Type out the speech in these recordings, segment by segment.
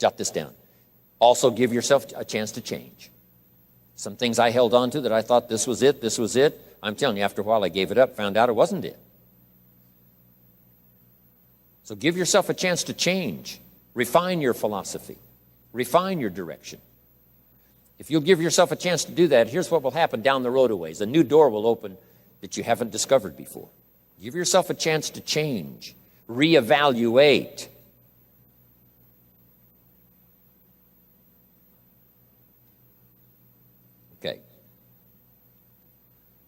Jot this down. Also give yourself a chance to change. Some things I held on to that I thought this was it. I'm telling you, after a while I gave it up, found out it wasn't it. So give yourself a chance to change. Refine your philosophy. Refine your direction. If you'll give yourself a chance to do that, here's what will happen down the road a ways. A new door will open that you haven't discovered before. Give yourself a chance to change. Reevaluate. Okay.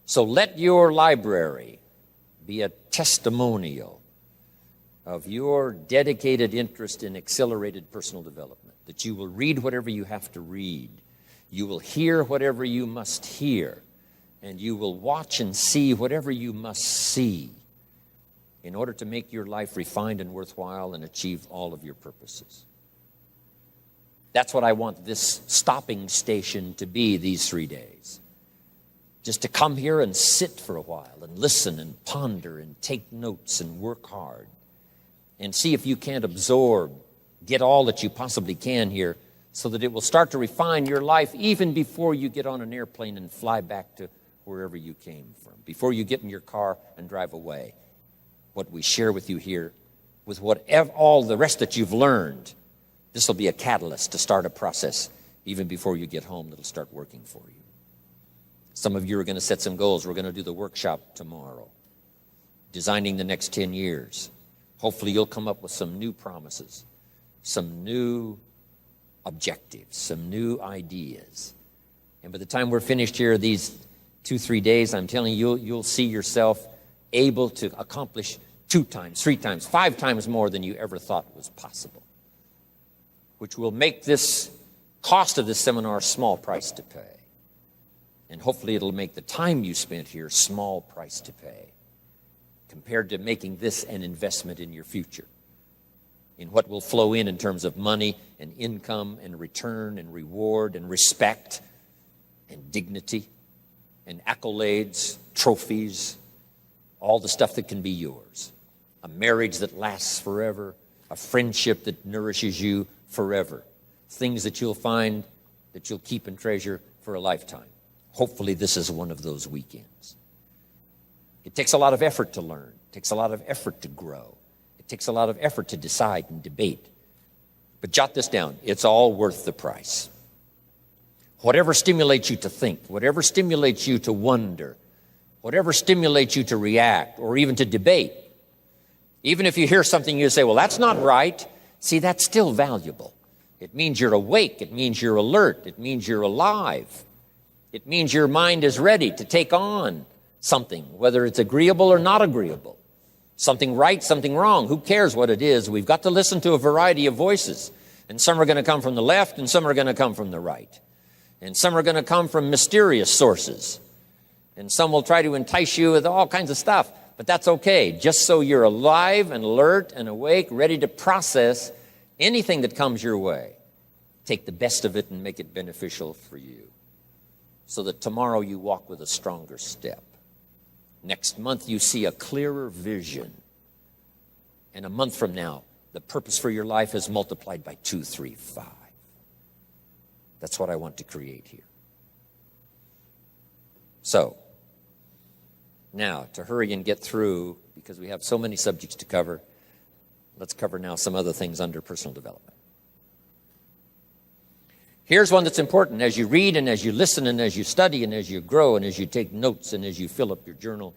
So let your library be a testimonial of your dedicated interest in accelerated personal development, that you will read whatever you have to read, you will hear whatever you must hear, and you will watch and see whatever you must see in order to make your life refined and worthwhile and achieve all of your purposes. That's what I want this stopping station to be these 3 days. Just to come here and sit for a while and listen and ponder and take notes and work hard and see if you can't absorb, get all that you possibly can here so that it will start to refine your life even before you get on an airplane and fly back to wherever you came from, before you get in your car and drive away. What we share with you here, with all the rest that you've learned, this will be a catalyst to start a process even before you get home that'll start working for you. Some of you are going to set some goals. We're going to do the workshop tomorrow, designing the next 10 years. Hopefully you'll come up with some new promises, some new objectives, some new ideas. And by the time we're finished here, these 2-3 days, I'm telling you, you'll see yourself able to accomplish 2 times, 3 times, 5 times more than you ever thought was possible, which will make this cost of this seminar a small price to pay. And hopefully it'll make the time you spent here small price to pay compared to making this an investment in your future, in what will flow in terms of money and income and return and reward and respect and dignity and accolades, trophies, all the stuff that can be yours. A marriage that lasts forever, a friendship that nourishes you forever, things that you'll find that you'll keep and treasure for a lifetime. Hopefully this is one of those weekends. It takes a lot of effort to learn. It takes a lot of effort to grow. It takes a lot of effort to decide and debate. But jot this down. It's all worth the price. Whatever stimulates you to think, whatever stimulates you to wonder, whatever stimulates you to react or even to debate, even if you hear something you say, well, that's not right, see, that's still valuable. It means you're awake. It means you're alert. It means you're alive. It means your mind is ready to take on something, whether it's agreeable or not agreeable. Something right, something wrong. Who cares what it is? We've got to listen to a variety of voices. And some are going to come from the left and some are going to come from the right. And some are going to come from mysterious sources. And some will try to entice you with all kinds of stuff. But that's okay. Just so you're alive and alert and awake, ready to process anything that comes your way. Take the best of it and make it beneficial for you, so that tomorrow you walk with a stronger step. Next month you see a clearer vision. And a month from now, the purpose for your life is multiplied by 2, 3, 5. That's what I want to create here. So, now to hurry and get through, because we have so many subjects to cover, let's cover now some other things under personal development. Here's one that's important as you read and as you listen and as you study and as you grow and as you take notes and as you fill up your journal.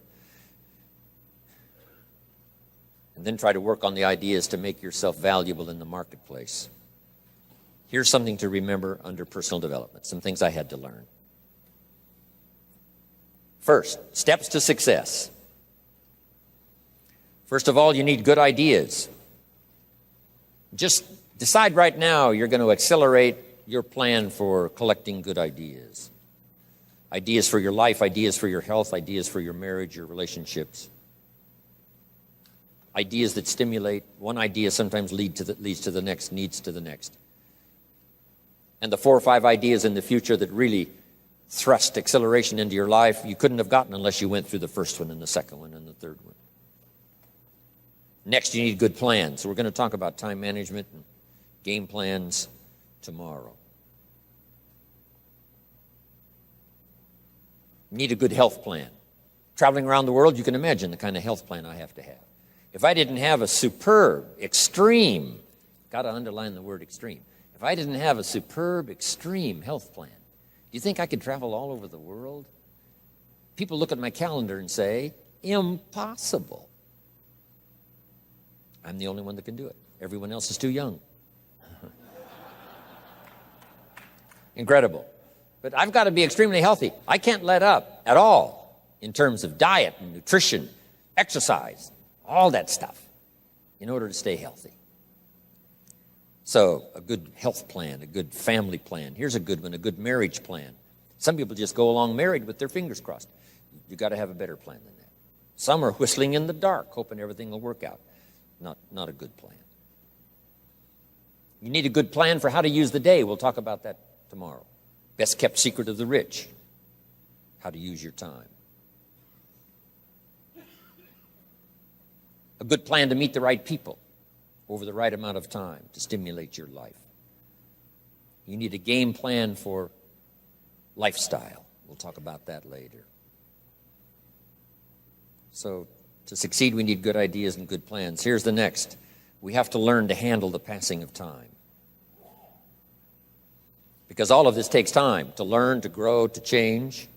And then try to work on the ideas to make yourself valuable in the marketplace. Here's something to remember under personal development, some things I had to learn. First, steps to success. First of all, you need good ideas. Just decide right now you're going to accelerate your plan for collecting good ideas. Ideas for your life, ideas for your health, ideas for your marriage, your relationships. Ideas that stimulate. One idea sometimes leads to the next, needs to the next. And the 4 or 5 ideas in the future that really thrust acceleration into your life, you couldn't have gotten unless you went through the first one and the second one and the third one. Next, you need good plans. So we're going to talk about time management and Game plans tomorrow. You need a good health plan. Traveling around the world, you can imagine the kind of health plan I have to have. If I didn't have a superb, extreme, got to underline the word extreme, if I didn't have a superb, extreme health plan, do you think I could travel all over the world? People look at my calendar and say, impossible. I'm the only one that can do it. Everyone else is too young. Incredible. But I've got to be extremely healthy. I can't let up at all in terms of diet and nutrition, exercise, all that stuff in order to stay healthy. So a good health plan, a good family plan. Here's a good one, a good marriage plan. Some people just go along married with their fingers crossed. You've got to have a better plan than that. Some are whistling in the dark, hoping everything will work out. Not a good plan. You need a good plan for how to use the day. We'll talk about that tomorrow. Best kept secret of the rich, how to use your time. A good plan to meet the right people over the right amount of time to stimulate your life. You need a game plan for lifestyle. We'll talk about that later. So to succeed, we need good ideas and good plans. Here's the next. We have to learn to handle the passing of time. Because all of this takes time to learn, to grow, to change.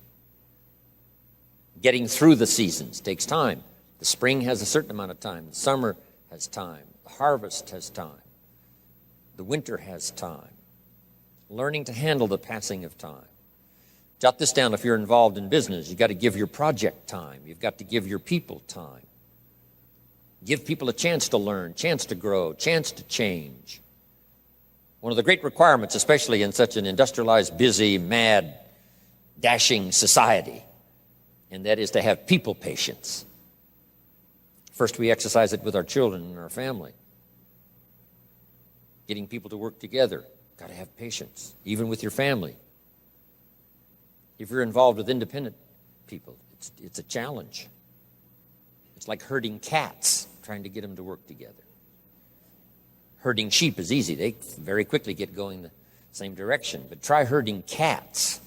Getting through the seasons takes time. The spring has a certain amount of time. The summer has time. The harvest has time. The winter has time. Learning to handle the passing of time. Jot this down if you're involved in business. You've got to give your project time. You've got to give your people time. Give people a chance to learn, chance to grow, chance to change. One of the great requirements, especially in such an industrialized, busy, mad, dashing society, and that is to have people patience. First, we exercise it with our children and our family. Getting people to work together, got to have patience, even with your family. If you're involved with independent people, it's a challenge. It's like herding cats, trying to get them to work together. Herding sheep is easy. They very quickly get going the same direction. But try herding cats.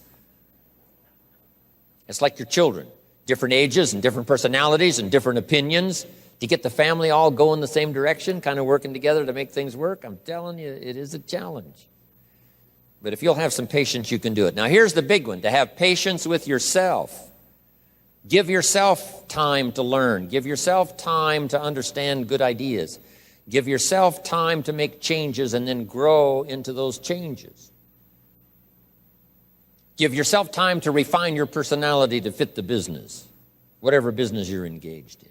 It's like your children. Different ages and different personalities and different opinions. To get the family all going the same direction, kind of working together to make things work, I'm telling you, it is a challenge. But if you'll have some patience, you can do it. Now, here's the big one, to have patience with yourself. Give yourself time to learn. Give yourself time to understand good ideas. Give yourself time to make changes and then grow into those changes. Give yourself time to refine your personality to fit the business, whatever business you're engaged in.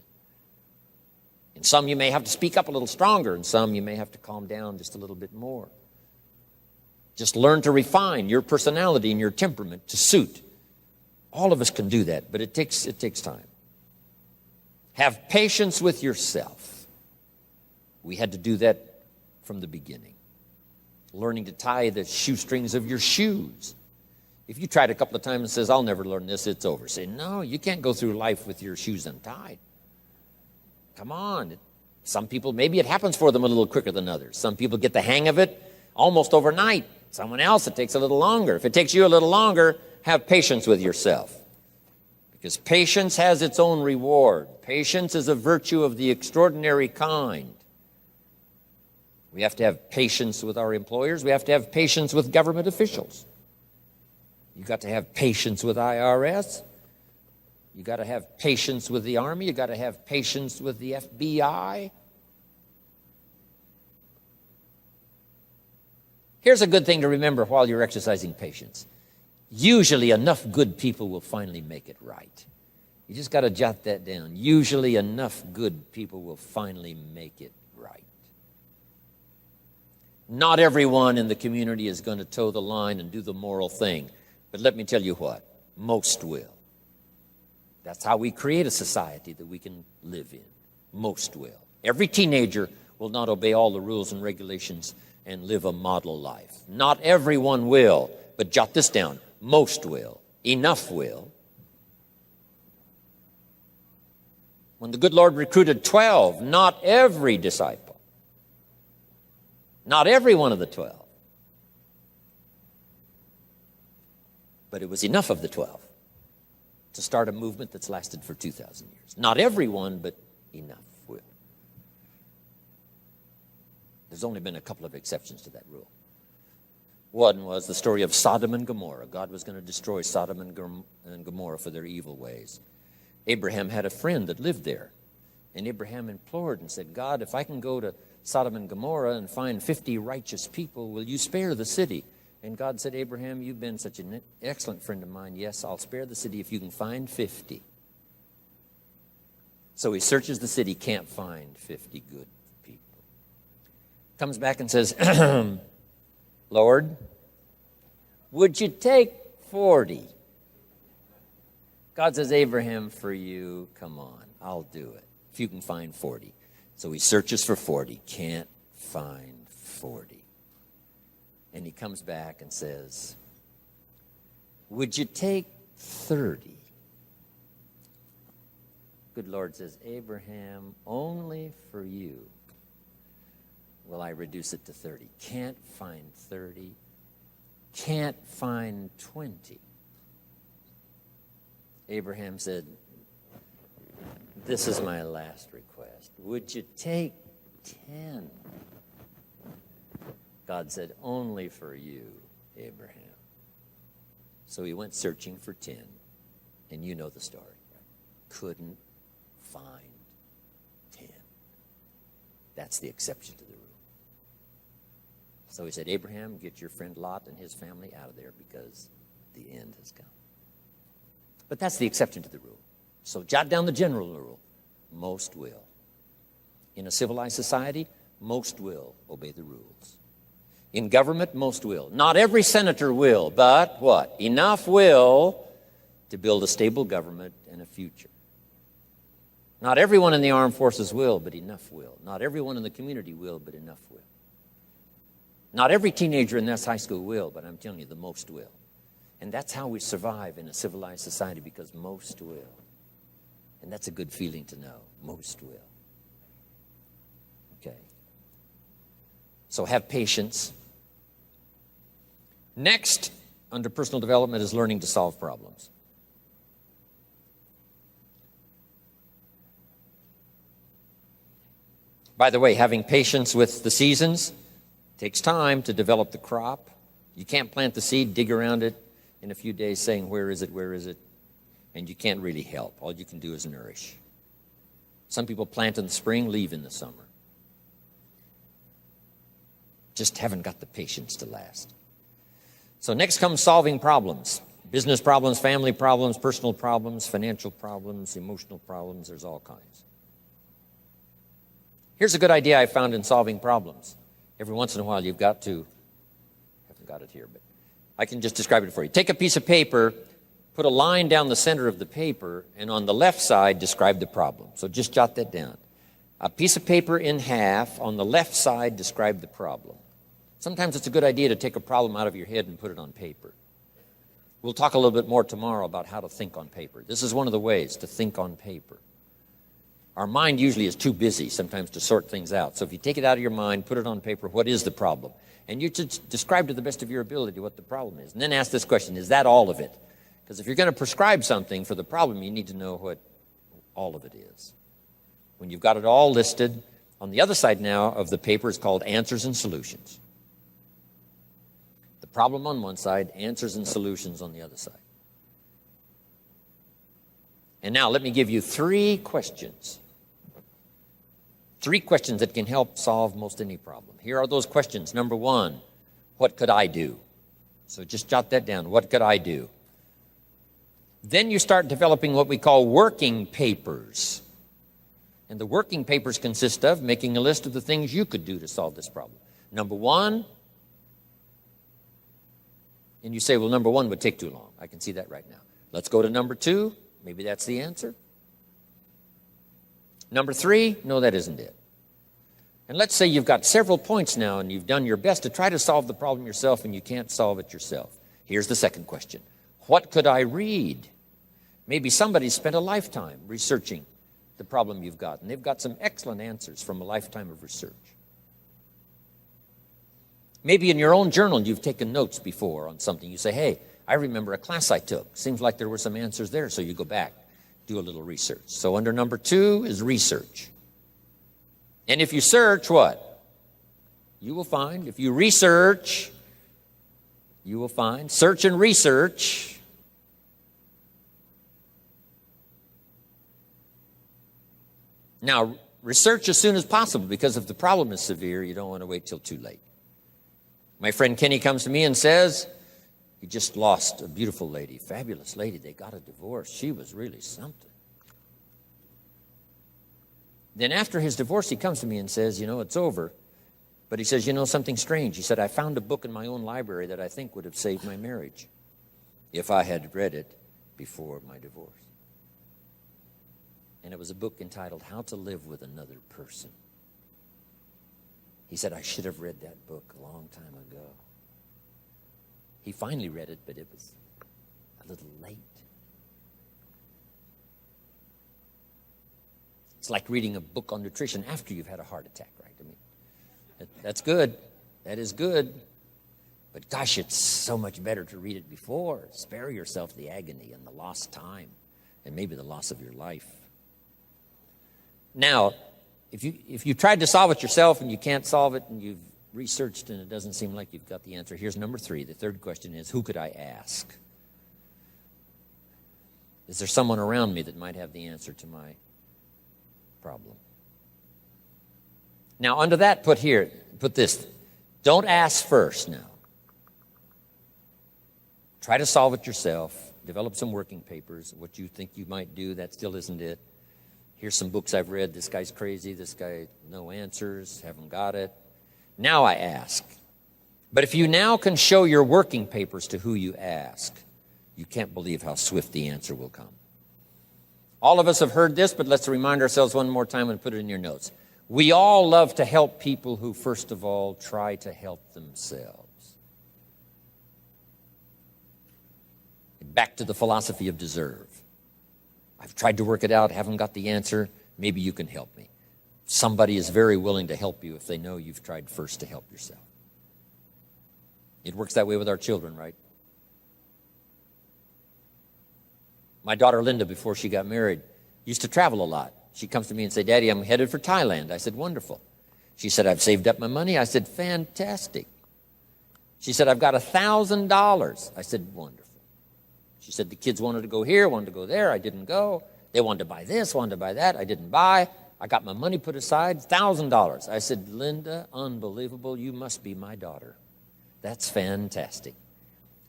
In some, you may have to speak up a little stronger. In some, you may have to calm down just a little bit more. Just learn to refine your personality and your temperament to suit. All of us can do that, but it takes time. Have patience with yourself. We had to do that from the beginning. Learning to tie the shoestrings of your shoes. If you tried a couple of times and says, I'll never learn this, it's over. Say, no, you can't go through life with your shoes untied. Come on. Some people, maybe it happens for them a little quicker than others. Some people get the hang of it almost overnight. Someone else, it takes a little longer. If it takes you a little longer, have patience with yourself. Because patience has its own reward. Patience is a virtue of the extraordinary kind. We have to have patience with our employers. We have to have patience with government officials. You've got to have patience with IRS. You've got to have patience with the Army. You've got to have patience with the FBI. Here's a good thing to remember while you're exercising patience. Usually enough good people will finally make it right. You just got to jot that down. Usually enough good people will finally make it right. Not everyone in the community is going to toe the line and do the moral thing. But let me tell you what, most will. That's how we create a society that we can live in. Most will. Every teenager will not obey all the rules and regulations and live a model life. Not everyone will, but jot this down. Most will. Enough will. When the good Lord recruited 12, not every disciple Not every one of the 12. But it was enough of the 12 to start a movement that's lasted for 2,000 years. Not everyone, but enough will. There's only been a couple of exceptions to that rule. One was the story of Sodom and Gomorrah. God was going to destroy Sodom and Gomorrah for their evil ways. Abraham had a friend that lived there. And Abraham implored and said, God, if I can go to Sodom and Gomorrah and find 50 righteous people, will you spare the city? And God said, Abraham, you've been such an excellent friend of mine. Yes, I'll spare the city if you can find 50. So he searches the city, can't find 50 good people. Comes back and says, Lord, would you take 40? God says, Abraham, for you, come on, I'll do it. If you can find 40. So he searches for 40, can't find 40. And he comes back and says, would you take 30? Good Lord says, Abraham, only for you will I reduce it to 30. Can't find 30. Can't find 20. Abraham said, this is my last request. Would you take 10? God said, only for you, Abraham. So he went searching for 10, and you know the story. Couldn't find 10. That's the exception to the rule. So he said, Abraham, get your friend Lot and his family out of there because the end has come. But that's the exception to the rule. So jot down the general rule. Most will. In a civilized society, most will obey the rules. In government, most will. Not every senator will, but what? Enough will to build a stable government and a future. Not everyone in the armed forces will, but enough will. Not everyone in the community will, but enough will. Not every teenager in this high school will, but I'm telling you, the most will. And that's how we survive in a civilized society, because most will. And that's a good feeling to know. Most will. Okay. So have patience. Next, under personal development, is learning to solve problems. By the way, having patience with the seasons takes time to develop the crop. You can't plant the seed, dig around it in a few days saying, where is it, where is it? And you can't really help. All you can do is nourish. Some people plant in the spring, leave in the summer. Just haven't got the patience to last. So next comes solving problems. Business problems, family problems, personal problems, financial problems, emotional problems. There's all kinds. Here's a good idea I found in solving problems. Every once in a while you've got to, I haven't got it here, but I can just describe it for you. Take a piece of paper, put a line down the center of the paper, and on the left side describe the problem. So just jot that down. A piece of paper in half, on the left side describe the problem. Sometimes it's a good idea to take a problem out of your head and put it on paper. We'll talk a little bit more tomorrow about how to think on paper. This is one of the ways to think on paper. Our mind usually is too busy sometimes to sort things out. So if you take it out of your mind, put it on paper, what is the problem? And you should describe to the best of your ability what the problem is. And then ask this question, is that all of it? Because if you're going to prescribe something for the problem, you need to know what all of it is. When you've got it all listed, on the other side now of the paper is called answers and solutions. The problem on one side, answers and solutions on the other side. And now let me give you 3 questions. 3 questions that can help solve most any problem. Here are those questions. Number 1, what could I do? So just jot that down. What could I do? Then you start developing what we call working papers. And the working papers consist of making a list of the things you could do to solve this problem. Number 1, and you say, well, number 1 would take too long. I can see that right now. Let's go to number 2. Maybe that's the answer. Number 3, no, that isn't it. And let's say you've got several points now and you've done your best to try to solve the problem yourself and you can't solve it yourself. Here's the second question. What could I read? Maybe somebody spent a lifetime researching the problem you've got, and they've got some excellent answers from a lifetime of research. Maybe in your own journal you've taken notes before on something. You say, hey, I remember a class I took. Seems like there were some answers there, so you go back, do a little research. So under number 2 is research. And if you search, what? You will find. If you research, you will find. Search and research. Now, research as soon as possible, because if the problem is severe, you don't want to wait till too late. My friend Kenny comes to me and says, he just lost a beautiful lady, fabulous lady. They got a divorce. She was really something. Then after his divorce, he comes to me and says, it's over. But he says, something strange. He said, I found a book in my own library that I think would have saved my marriage if I had read it before my divorce. And it was a book entitled How to Live with Another Person. He said, I should have read that book a long time ago. He finally read it, but it was a little late. It's like reading a book on nutrition after you've had a heart attack, right? I mean, that's good. That is good. But gosh, it's so much better to read it before. Spare yourself the agony and the lost time and maybe the loss of your life. Now, if you tried to solve it yourself and you can't solve it and you've researched and it doesn't seem like you've got the answer, here's number 3. The third question is, who could I ask? Is there someone around me that might have the answer to my problem? Now, under that, put this. Don't ask first now. Try to solve it yourself. Develop some working papers. What you think you might do, that still isn't it. Here's some books I've read. This guy's crazy. This guy, no answers, haven't got it. Now I ask. But if you now can show your working papers to who you ask, you can't believe how swift the answer will come. All of us have heard this, but let's remind ourselves one more time and put it in your notes. We all love to help people who, first of all, try to help themselves. Back to the philosophy of deserve. I've tried to work it out, haven't got the answer. Maybe you can help me. Somebody is very willing to help you if they know you've tried first to help yourself. It works that way with our children, right? My daughter Linda, before she got married, used to travel a lot. She comes to me and said, Daddy, I'm headed for Thailand. I said, wonderful. She said, I've saved up my money. I said, fantastic. She said, I've got $1,000. I said, wonderful. She said, the kids wanted to go here, wanted to go there. I didn't go. They wanted to buy this, wanted to buy that. I didn't buy. I got my money put aside, $1,000. I said, Linda, unbelievable. You must be my daughter. That's fantastic.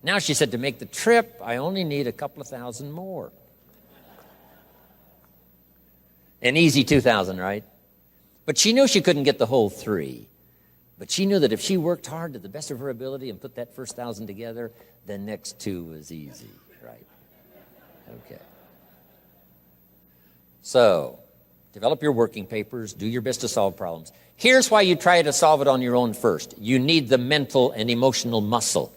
Now she said, to make the trip, I only need a couple of thousand more. An easy 2,000, right? But she knew she couldn't get the whole 3. But she knew that if she worked hard to the best of her ability and put that first 1,000 together, the next 2 was easy, right? Okay. So, develop your working papers. Do your best to solve problems. Here's why you try to solve it on your own first. You need the mental and emotional muscle.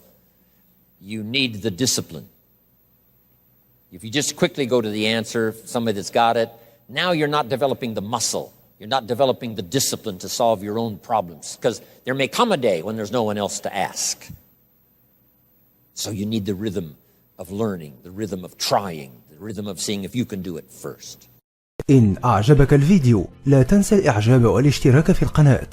You need the discipline. If you just quickly go to the answer, somebody that's got it, now you're not developing the muscle. You're not developing the discipline to solve your own problems, because there may come a day when there's no one else to ask. So you need the rhythm of learning, the rhythm of trying, the rhythm of seeing if you can do it first. إن أعجبك الفيديو لا تنسى الإعجاب والاشتراك في القناة.